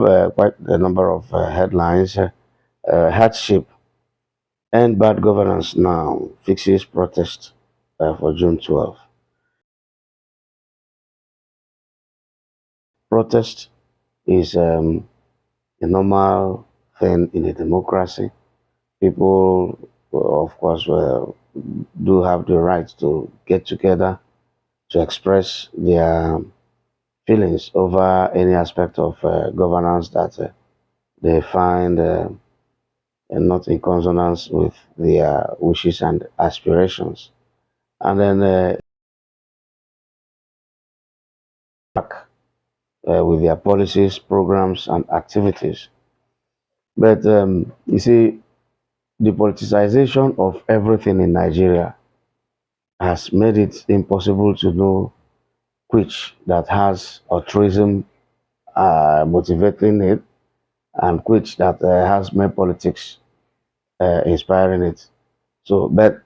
quite a number of headlines. Hardship and bad governance now fixes protest for June 12th. Protest is a normal thing in a democracy. People, of course, do have the right to get together to express their feelings over any aspect of governance that they find not in consonance with their wishes and aspirations. And then back with their policies, programs, and activities. But you see, the politicization of everything in Nigeria has made it impossible to know which that has altruism motivating it and which that has mere politics inspiring it. So, but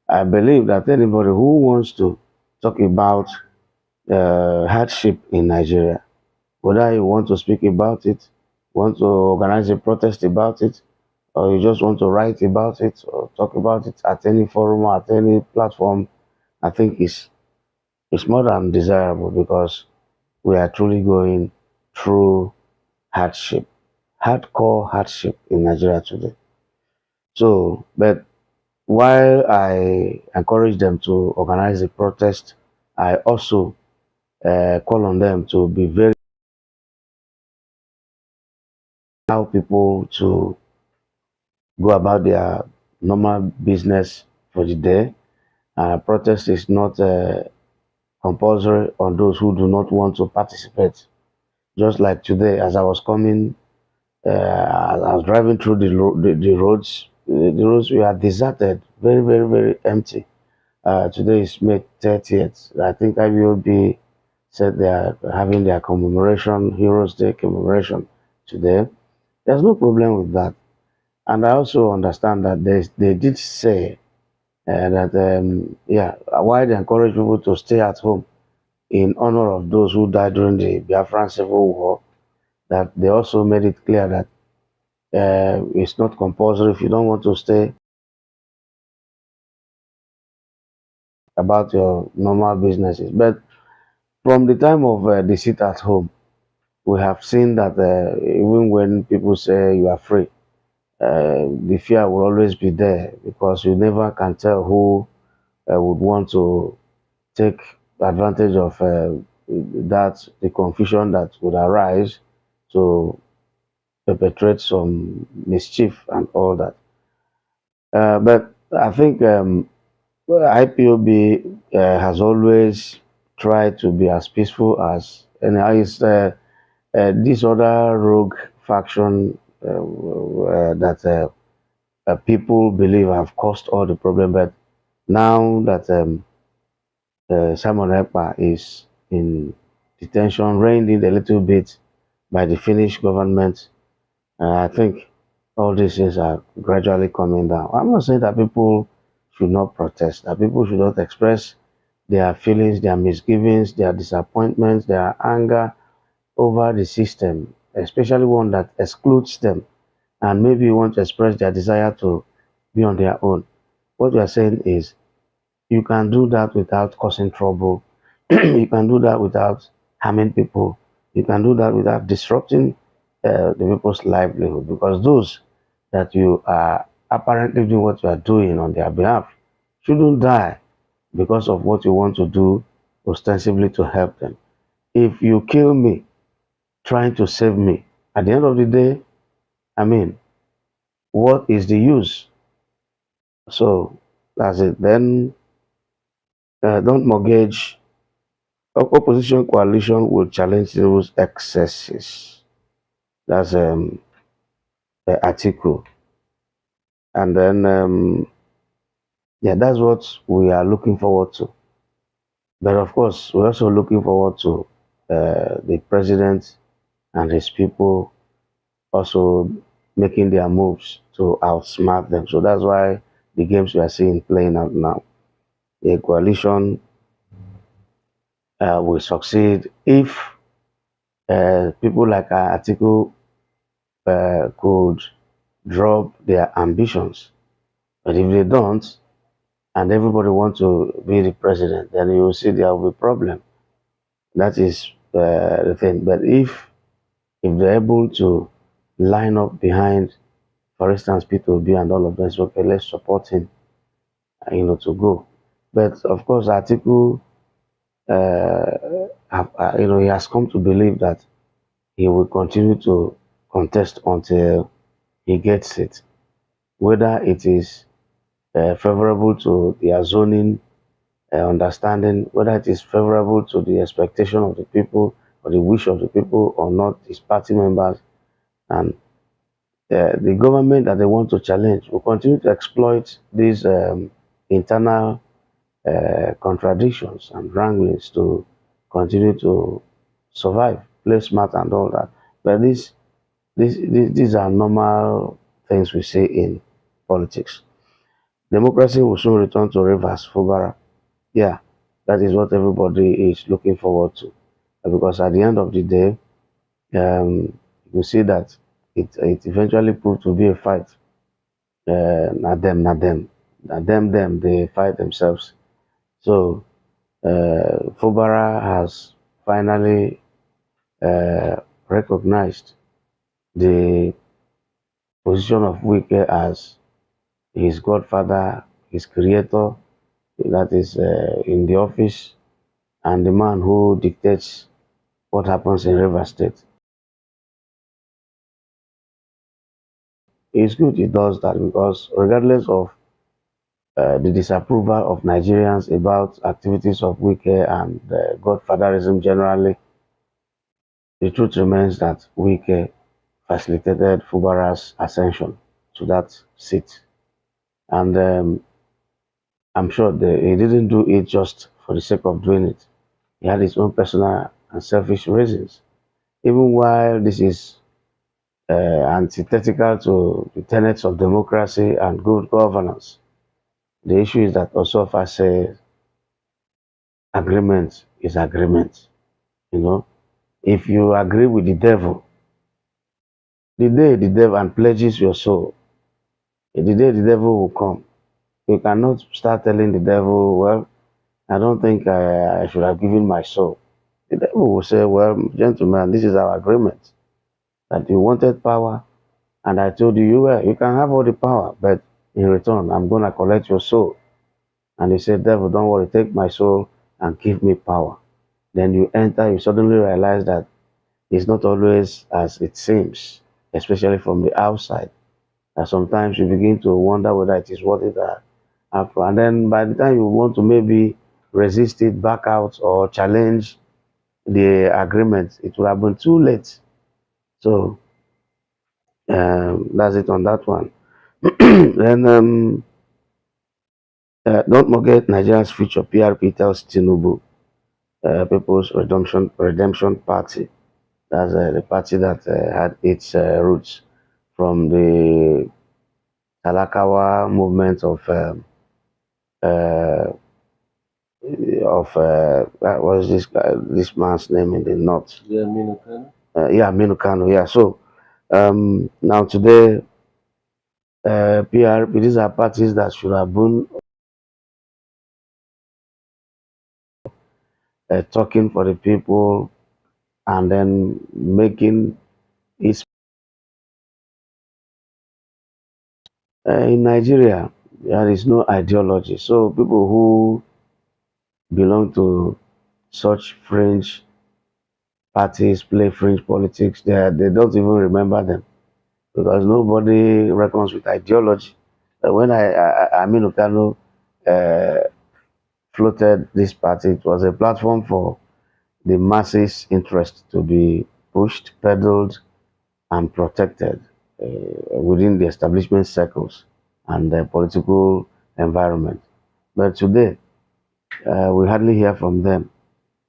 I believe that anybody who wants to talk about hardship in Nigeria, whether you want to speak about it, want to organize a protest about it, or you just want to write about it or talk about it at any forum or at any platform, I think it's more than desirable because we are truly going through hardship, hardcore hardship in Nigeria today. So, but while I encourage them to organize a protest, I also call on them to be very allow people to go about their normal business for the day. Protest is not compulsory on those who do not want to participate. Just like today, as I was coming, as I was driving through the roads. The roads were deserted, very, very, very empty. Today is May 30th. I think IBOB said they are having their commemoration, Heroes Day commemoration today. There's no problem with that. And I also understand that they did say that, yeah, why they encourage people to stay at home in honor of those who died during the Biafran Civil War, that they also made it clear that it's not compulsory if you don't want to stay about your normal businesses. But from the time of the sit at home, we have seen that even when people say you are free, the fear will always be there because you never can tell who would want to take advantage of the confusion that would arise to perpetrate some mischief and all that. But I think IPOB has always tried to be as peaceful as and is this other rogue faction that people believe have caused all the problem. But now that Simon Ekpa is in detention, reined in a little bit by the Finnish government, I think all these things are gradually coming down. I'm not saying that people should not protest, that people should not express their feelings, their misgivings, their disappointments, their anger over the system, especially one that excludes them and maybe want to express their desire to be on their own. What we are saying is you can do that without causing trouble. You can do that without harming people. You can do that without disrupting the people's livelihood because those that you are apparently doing what you are doing on their behalf shouldn't die because of what you want to do ostensibly to help them. If you kill me trying to save me, at the end of the day, I mean, what is the use? So that's it. Then don't mortgage. Opposition coalition will challenge those excesses. That's the article. And then, yeah, that's what we are looking forward to. But of course, we're also looking forward to the president and his people also making their moves to outsmart them. So that's why the games we are seeing playing out now. A coalition will succeed if people like Atiku could drop their ambitions. But if they don't, and everybody wants to be the president, then you will see there will be problem. That is the thing. But if they're able to line up behind, for instance, P2B and all of them, so okay, let's support him, to go. But of course, Atiku, he has come to believe that he will continue to contest until he gets it, whether it is favorable to their zoning understanding, whether it is favorable to the expectation of the people or the wish of the people or not, his party members, and the government that they want to challenge will continue to exploit these internal contradictions and wranglings to continue to survive, play smart and all that. But these are normal things we see in politics. Democracy will soon return to Rivers Fubara. Yeah, that is what everybody is looking forward to. Because at the end of the day, you see that it eventually proved to be a fight. Not them, they fight themselves. So Fubara has finally recognized the position of Wike as his godfather, his creator, that is in the office, and the man who dictates what happens in River State. It's good he does that because regardless of the disapproval of Nigerians about activities of Wike and godfatherism generally, the truth remains that Wike facilitated Fubara's ascension to that seat. And I'm sure he didn't do it just for the sake of doing it. He had his own personal and selfish reasons. Even while this is antithetical to the tenets of democracy and good governance, the issue is that Osofa says agreement is agreement. You know, if you agree with the day the devil and pledges your soul, the day the devil will come. You cannot start telling the devil, well, I don't think I should have given my soul. The devil will say, well, gentlemen, this is our agreement. That you wanted power, and I told you, well, you can have all the power, but in return, I'm going to collect your soul. And he said, devil, don't worry, take my soul and give me power. Then you enter, you suddenly realize that it's not always as it seems, especially from the outside. That sometimes you begin to wonder whether it is worth it after. And then by the time you want to maybe resist it, back out, or challenge the agreement, it will have been too late. So that's it on that one. Then don't forget Nigeria's future. PRP tells Tinubu, People's Redemption Party. That's the party that had its roots from the Talakawa movement uh, what was this man's name in the north? Yeah, Minukano. Yeah, Minukano. Yeah. So now today, PRP, these are parties that should have been talking for the people and then making it in Nigeria. There is no ideology. So people who belong to such fringe parties play fringe politics. They don't even remember them because nobody reckons with ideology. When Aminu Kano floated this party, it was a platform for the masses' interest to be pushed, peddled, and protected within the establishment circles and the political environment. But today, we hardly hear from them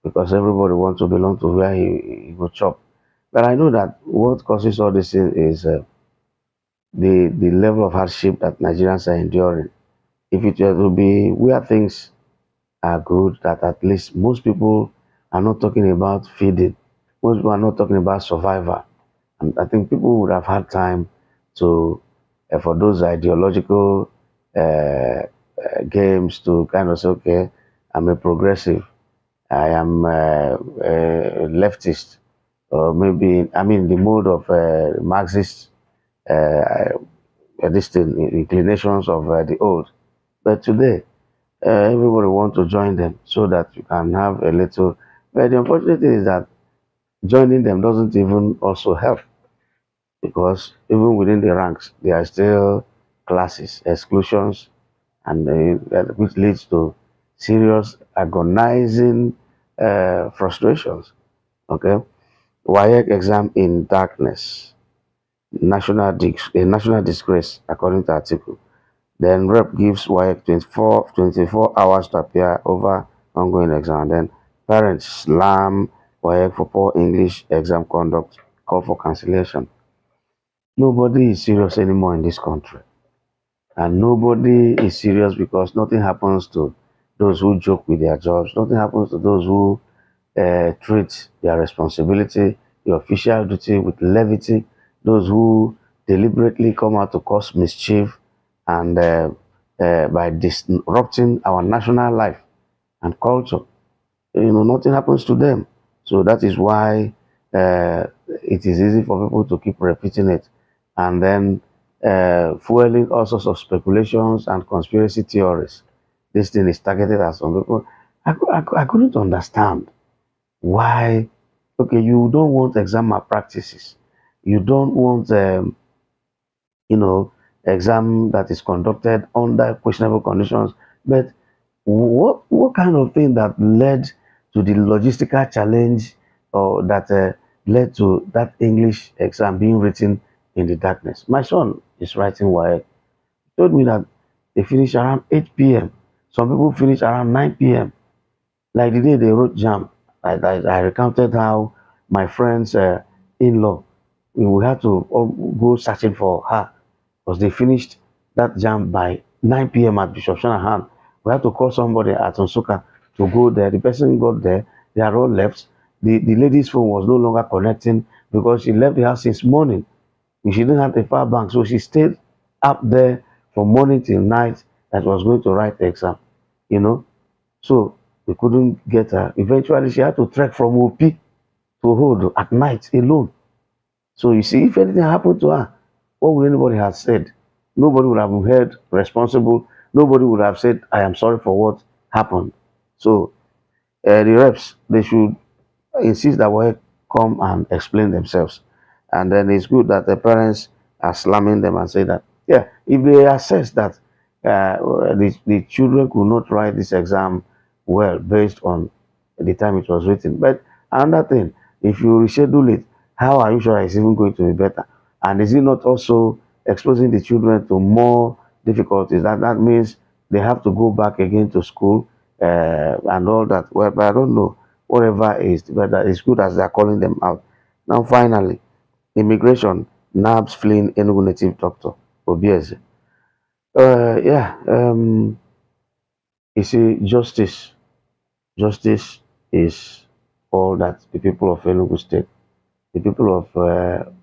because everybody wants to belong to where he will chop. But I know that what causes all this thing is the level of hardship that Nigerians are enduring. If it were to be where things are good, that at least most people are not talking about feeding, most people are not talking about survival, And I think people would have had time to, for those ideological games to kind of say, okay, I'm a progressive, I am a leftist, or maybe I'm in the mode of Marxist uh, this thing, inclinations of the old. But today, everybody want to join them so that you can have a little. But the unfortunate thing is that joining them doesn't even also help, because even within the ranks, there are still classes, exclusions, and which leads to serious agonizing frustrations. Okay, WAEC exam in darkness, a national disgrace, according to article. Then rep gives WAEC 24 hours to appear over ongoing exam. Then parents slam WAEC for poor English exam conduct, call for cancellation. Nobody is serious anymore in this country. And nobody is serious because nothing happens to those who joke with their jobs. Nothing happens to those who treat their responsibility, the official duty with levity. Those who deliberately come out to cause mischief and by disrupting our national life and culture. Nothing happens to them. So that is why it is easy for people to keep repeating it, and then fueling all sorts of speculations and conspiracy theories. This thing is targeted at some people. I couldn't understand why. Okay, you don't want exam malpractices. You don't want you know, exam that is conducted under questionable conditions. But what kind of thing that led to the logistical challenge, or that led to that English exam being written in the darkness? My son is writing WAEC. Told me that they finish around 8 p.m. Some people finish around 9 p.m. Like the day they wrote jam, I recounted how my friend's in-law, we had to go searching for her because they finished that jam by 9 p.m. at Bishop Shanahan. We had to call somebody at Onsuka to go there. The person got there, they are all left. The lady's phone was no longer connecting because she left the house since morning. She didn't have a power bank, so she stayed up there from morning till night that was going to write the exam, you know. So we couldn't get her. Eventually, she had to trek from OP to Hold at night alone. So you see, if anything happened to her, what would anybody have said? Nobody would have been held responsible. Nobody would have said, I am sorry for what happened. So the reps, they should insist that we come and explain themselves. And then it's good that the parents are slamming them and say that, yeah, if they assess that the children could not write this exam well based on the time it was written. But another thing, if you reschedule it, how are you sure it's even going to be better? And is it not also exposing the children to more difficulties? That means they have to go back again to school and all that. Well, but I don't know, whatever is, but that is good as they're calling them out. Now, finally, immigration nabs fleeing Enugu native doctor Obieze. Yeah, you see, justice is all that the people of Enugu State, the people of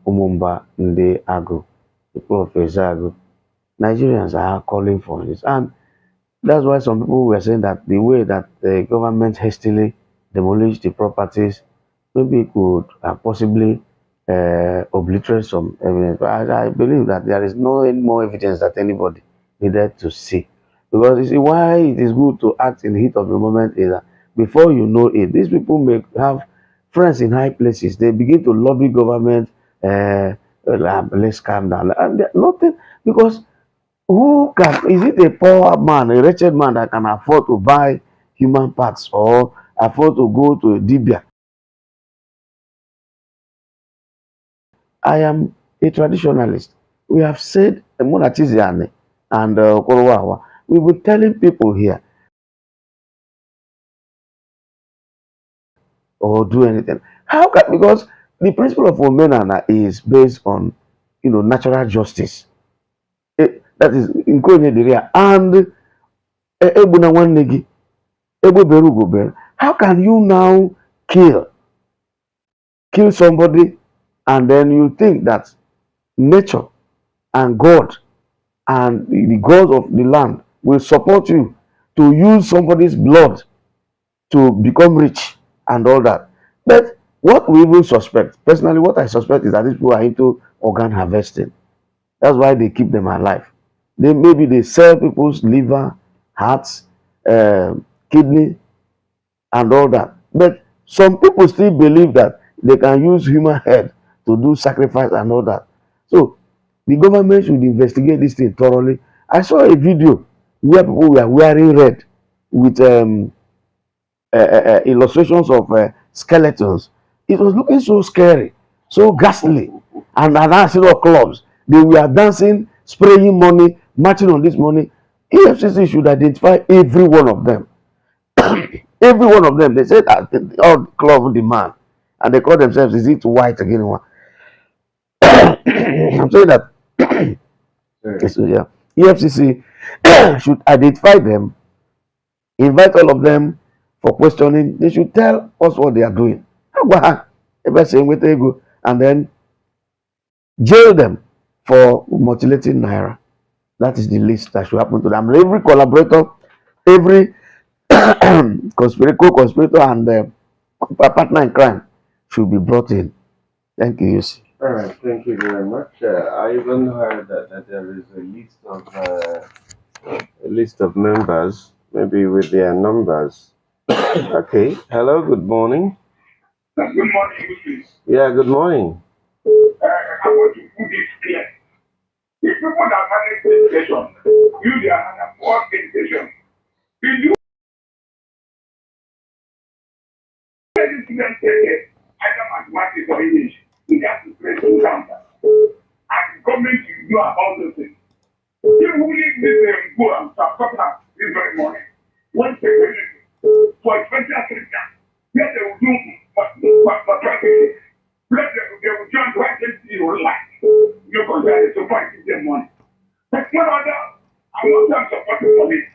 Umumba, Nde Agro, people of Ezago, Nigerians are calling for this. And that's why some people were saying that the way that the government hastily demolished the properties, maybe it could possibly obliterate some evidence. But I believe that there is no any more evidence that anybody needed to see. Because you see, why it is good to act in the heat of the moment is that before you know it, these people may have friends in high places. They begin to lobby government, let's calm down. And nothing, because who can, is it a poor man, a wretched man that can afford to buy human parts or afford to go to a Dibia? I am a traditionalist. We have said Munachiziane and Okorowawa. We've been telling people here or do anything. How can, because the principle of Omenana is based on natural justice. That is in Diria and Ebuna Wanegi, Ebe Beru. How can you now kill somebody and then you think that nature and God and the gods of the land will support you to use somebody's blood to become rich and all that. But what we even suspect, personally, what I suspect is that these people are into organ harvesting. That's why they keep them alive. Maybe they sell people's liver, hearts, uh, kidney, and all that. But some people still believe that they can use human head to do sacrifice and all that. So the government should investigate this thing thoroughly. I saw a video where people were wearing red with illustrations of skeletons. It was looking so scary, so ghastly. And I see all clubs. They were dancing, spraying money, marching on this money. EFCC should identify every one of them. Every one of them. They said that all club demand, and they call themselves, is it white again? I'm saying that so, yeah, EFCC should identify them, invite all of them for questioning. They should tell us what they are doing. And then jail them for mutilating naira. That is the least that should happen to them. Every collaborator, every co-conspirator, and partner in crime should be brought in. Thank you, Yusuf. All right, thank you very much. I even heard that there is a list of members, maybe with their numbers. Okay. Hello. Good morning. Good morning, Yusuf. Yeah. Good morning. I want to put this clear. The people that manage education, use their hand and poor education. If you let the student take it, either mathematics or English, you have to create two counters. And the government should do about those things. If we need this go and start talking about this very morning, one second for a special Africa, yes, they will do for trafficking. Let them, they will join right into your life. You consider it to fight them money. But one other, I want them to support the police.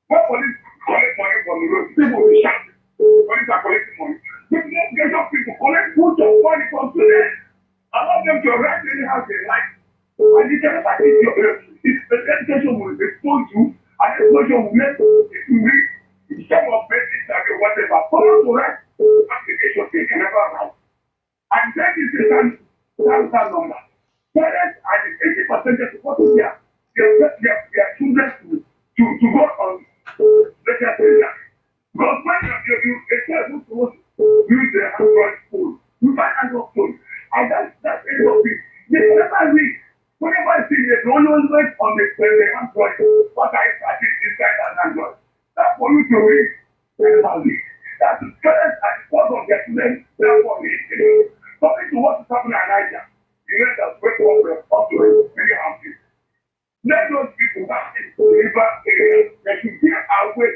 When police collect money from the road, people will be shouting. Police are collecting money. But most get up people collect good of money from students. Allow them to write any house they like. And you can like it, the education will expose you, and explosion will make it read some of basics and whatever. Follow to write application, they can never write. And then this is a number. Parents are the 80% supposed to their children to go on special program. Because when you a child who's supposed to use their Android phone, you find Android phone. And that's a little bit. They never read. Whenever I see they always wait on the Android, what I started inside an Android. That's for you to read. They never read. That's the parents are the cause of their children, therefore read. Something to what is happening in Nigeria. You know that wake up to it, very happy. Let those people back in the river area, they should get away,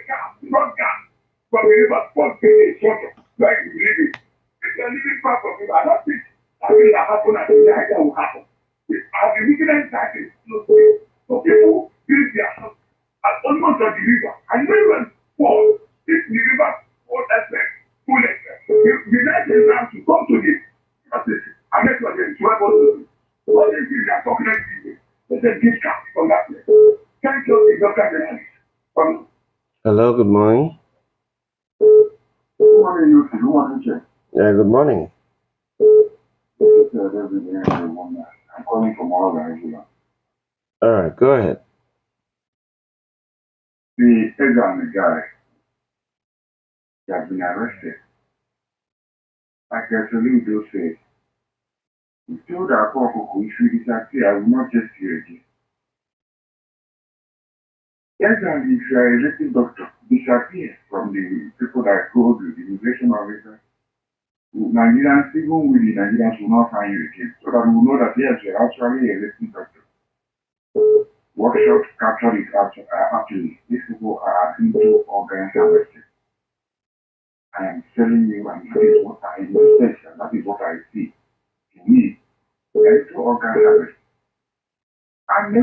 not gas, from the river, from the water, where you live in. If you're living far from it, I don't think that will happen and the idea will happen. As the wickedness that is close to it, so people build their house at almost on the river. And when fall, if the river fall effect, full effect, the next is now to come to this. I make sure they enjoy all these things are talking about people. They say discount from that place. Thank you, Dr. General. Hello. Good morning. Good morning, Yusuf. Good morning, Jay. Yeah. Good morning. This is David Woman. I'm calling from all Nigeria. All right. Go ahead. The exam guy has been arrested. Like I salute those said, we told our people if you disappear, I will not just hear again. Yes, and if you are a elected doctor, disappear from the people that go to the immigration officer. Nigerians, even with the Nigerians, will not find you again. So that we will know that yes, you are actually a elected doctor. Workshops capture it actually. These people are into organ harvesting. I am telling you, and that is what I investigate, and that is what I see. To me, there is no organ harvest. And me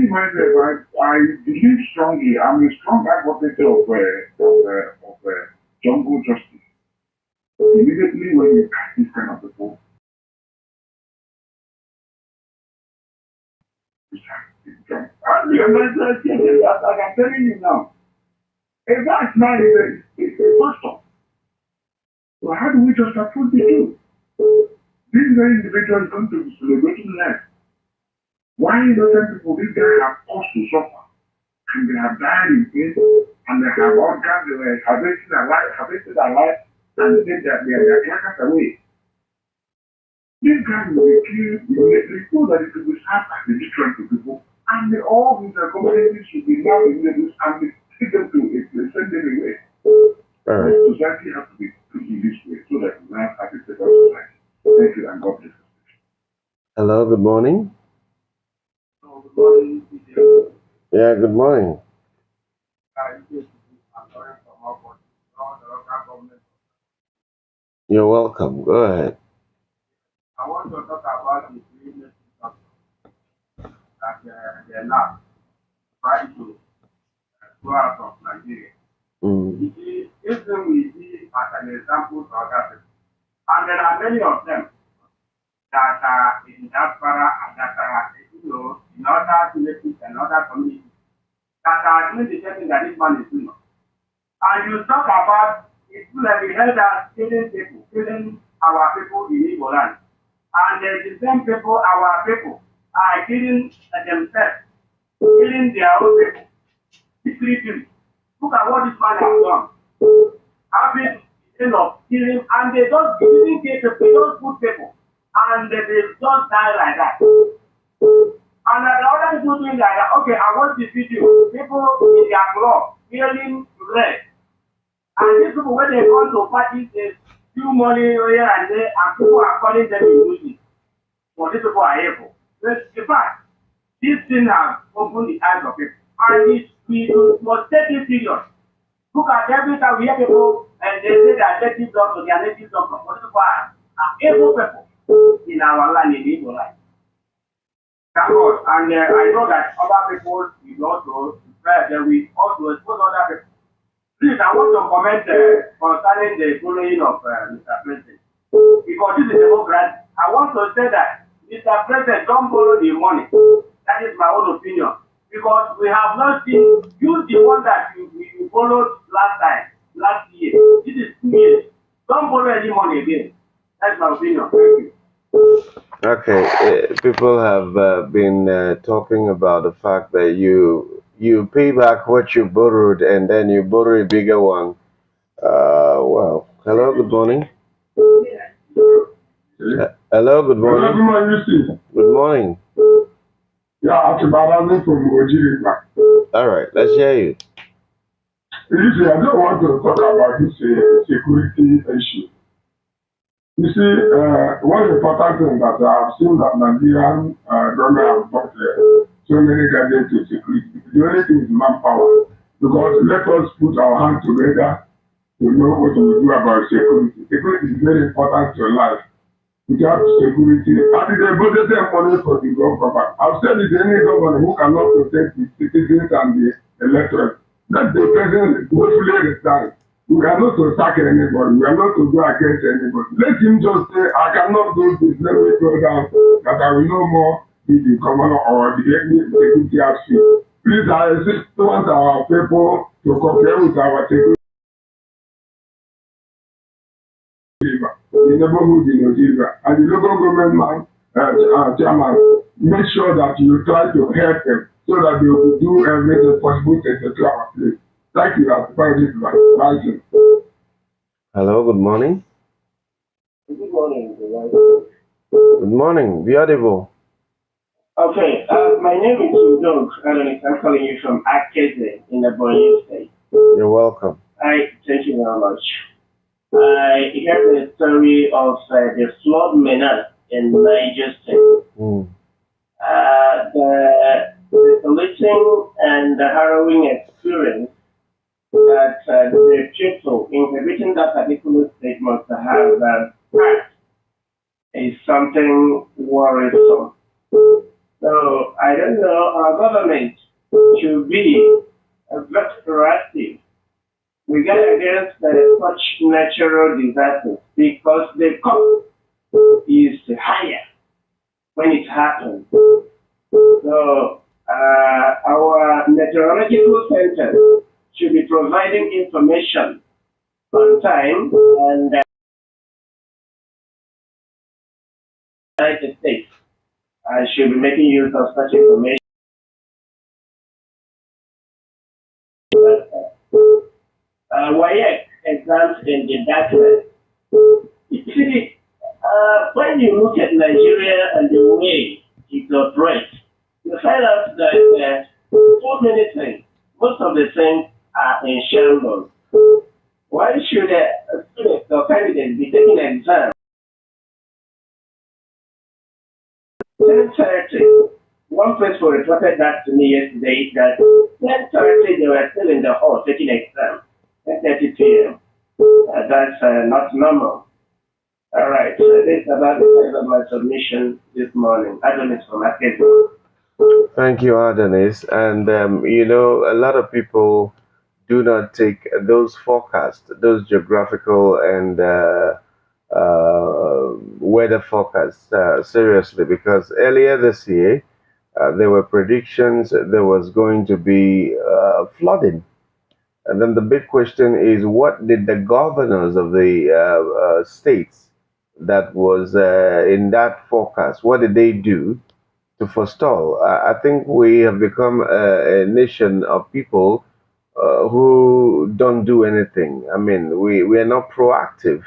myself, I believe strongly. I'm a strong advocate of jungle justice. Immediately when you catch this kind of people, And the American came that like I'm telling you now. A black man is a pastor. So how do we just approach the two? This very individual is going to be celebrating life. Why innocent people, these guys have caused to suffer, and they have died in pain, and they have organs, they were harvested their life, and they take their carcass away. These guys will be killed immediately so that it will be served as a different to people, and all these communities should be now immediately and they take them to send them away. All right. Society has to be put in this way so that we have a better society. Thank you, and God bless you. Hello, good morning. So, good morning, Peter. Yeah, good morning. You're welcome. Go ahead. I want to talk about the business that they're not trying to go out of Nigeria. Mm. You see, if we see as an example for other people, and there are many of them that are in diaspora and that are, in other villages and other communities that are doing the same thing that this man is doing. And you talk about it's like we heard that killing our people in Igbo land. And the same people, our people, are killing themselves, killing their own people. Secretly. Look at what this man has done. Having end of killing, and they just didn't kill people, they just put people, and they just die like that. And the other people doing like that. Okay, I watch the video. People in their club feeling red. And these people, when they come to parties, they do money here and there, and people are calling them in. For these people are able. But in fact, this thing has opened the eyes of people. And we must take it serious. Look at every time we hear people and they say they are native doctors, they are native doctors. But these people are able people in our land, in Igbo land. Thank God. And I know that other people will also, they will also expose other people. Please, I want to comment concerning the following of Mr. President. Because this is democracy. I want to say that Mr. President, don't borrow the money. That is my own opinion. Because we have not seen, use the one that you borrowed last year. This is 2 years. Don't borrow any money again. That's my opinion. Thank you. Okay, people have been talking about the fact that you pay back what you borrowed and then you borrow a bigger one. Well, hello, good morning. Hello, good morning. Good morning. Yeah, after Barazi from Ojiriba. All right, let's hear you. You see, I don't want to talk about this security issue. You see, one important thing that I've seen that Nigerian government have brought so many gadgets to security. The only thing is manpower. Because let us put our hands together to know what we do about security. Security is very important to life. Without security, and they budgeted money for the government. I've said it, any government who cannot protect the citizens and the electorate, let the president hopefully resign. We are not to sack anybody, we are not to go against anybody. Let him just say, I cannot do this, let me go down, that I will no more be the governor or the security outfit. Please, I insist want our people to compare with our security. The neighborhood in Ojibwa and the local government chairman, make sure that you try to help them so that they will do everything possible to secure our place. Thank you. Hello, good morning. Good morning. Good morning, beautiful. Okay, my name is Udog, and I'm calling you from Akese in the Borno State. You're welcome. Thank you very much. I heard the story of the flood menace in Niger State. The desolating and the harrowing experience that the people inhabiting that particular state must have had is something worrisome. So I don't know, our government should be very proactive. We get against such natural disasters because the cost is higher when it happens. So our meteorological center should be providing information on time, and United States should be making use of such information. WAEC exams in the darkness. You see, when you look at Nigeria and the way it operates, you find out that so many things, most of the things are in shambles. Why should a student or candidate be taking an exam 10:30? One principal reported that to me yesterday that 10:30 they were still in the hall taking exam. 10:30 p.m. That's not normal. All right, so this is about the size of my submission this morning. I don't need from Akebo. Thank you, Adonis. And you know, a lot of people do not take those forecasts, those geographical and weather forecasts seriously, because earlier this year there were predictions there was going to be flooding. And then the big question is, what did the governors of the states that was in that forecast, what did they do to forestall? I think we have become a nation of people who don't do anything. I mean, we are not proactive.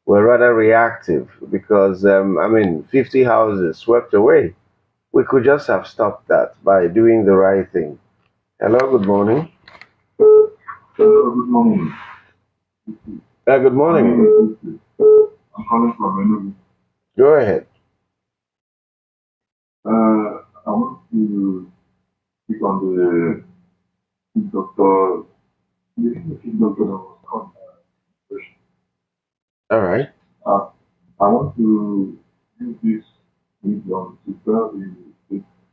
We're rather reactive because, I mean, 50 houses swept away. We could just have stopped that by doing the right thing. Hello, good morning. Hello, good morning. Good morning. I'm calling from Enugu. Go ahead. I want to speak on the doctor, the doctor that was on question. All right. I want to use this medium to tell the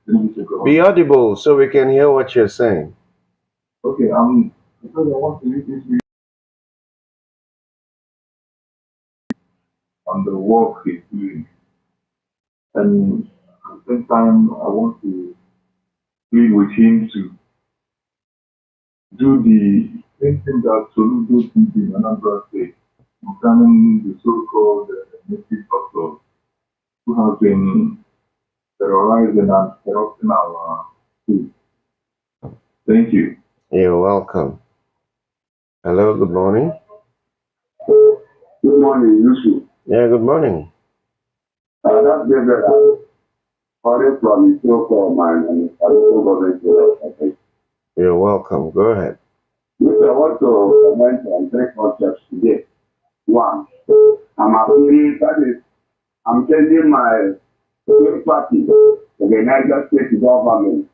Enugu Be audible so we can hear what you're saying. Okay, because I want to use this medium on the work he's doing. And at the same time, I want to plead with him to do the same thing that Soludo did in Anambra State concerning the so-called native doctors who have been terrorizing and corrupting our food. Thank you. You're welcome. Hello, good morning. Good morning, Yusuf. Yeah, good morning. That's David. Calling from the so-called mine and the local government. You're welcome. Go ahead. Yes, I want to comment on three concepts today. One, I'm appealing, that is, I'm changing my sympathy to the Niger State government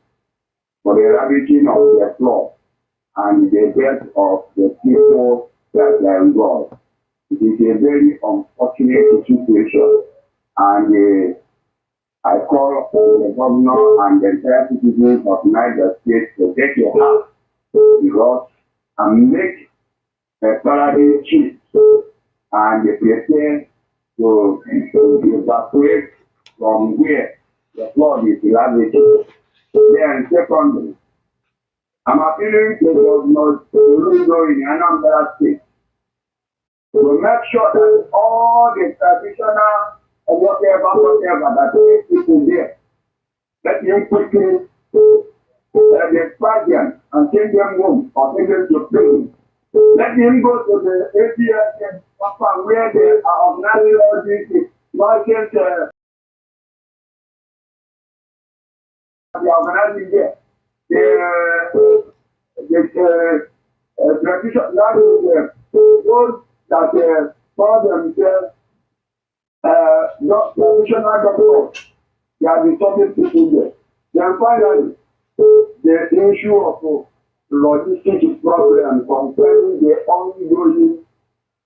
for the ravaging of the flood and the death of the people that are involved. It is a very unfortunate situation, and I call on the governor and the entire citizens of Niger State to take your heart because and make a paradise chief and prepare to evacuate from where the flood is ravaging. Then secondly, I'm appealing to Governor Soludo in Anambra State to make sure that all the traditional or whatever that these people there, let him quickly expel them and take them home or take them to prison. Let him go to the ABS where they are organizing all these merchants, they are organizing there. The tradition, that is those that call themselves traditional doctors, they are disturbing people there. Then finally, the issue of logistics problem concerning the ongoing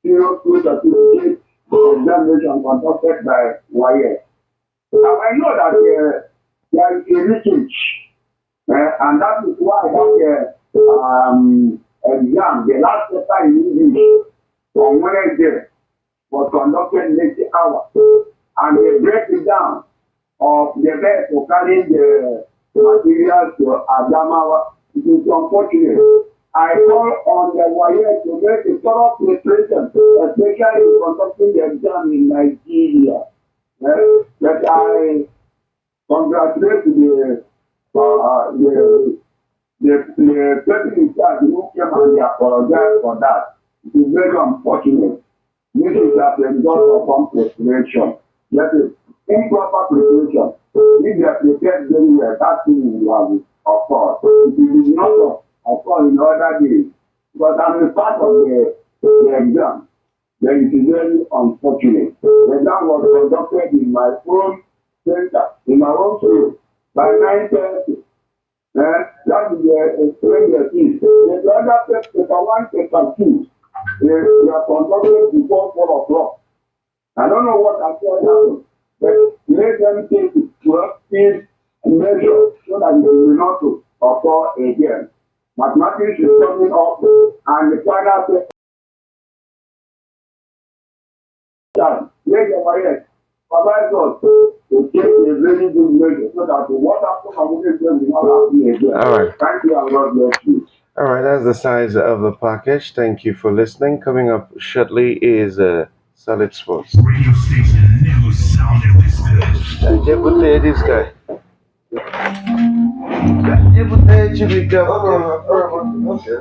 serious school certificate examination conducted by WAEC. Now I know that there is a research, and that is why that exam, the last paper in English on Wednesday, was conducted next hour, and they break it down of the vehicle carrying the materials to Adamawa. It is unfortunate. I call on the WAWATV to make a thorough preparation, especially in conducting the exam in Nigeria. But I congratulate the person in charge who came and they apologized for that. It is very unfortunate. This is as a result of preparation. That is improper preparation. If they are prepared very well, that thing will have occurred. It is not occur in other days. But I'm a part of the exam. Then it is very unfortunate. The exam was conducted in my own center, in my own school, by 9:30. That is when the is. The other paper 1, paper 2, they are conducted before 4 o'clock. I don't know what actually happened, but let them take 12 measures so that it will not occur again. Mathematics is coming up, and the final paper. Make the WAWATV provide us to take a very good measure so that what happens will not happen again. All right. Thank you and God bless you. All right, that's the size of the package. Thank you for listening. Coming up shortly is Solid Sports. Radio station never sounded this good. Jebute, this guy. Jebute, Chibika. Okay.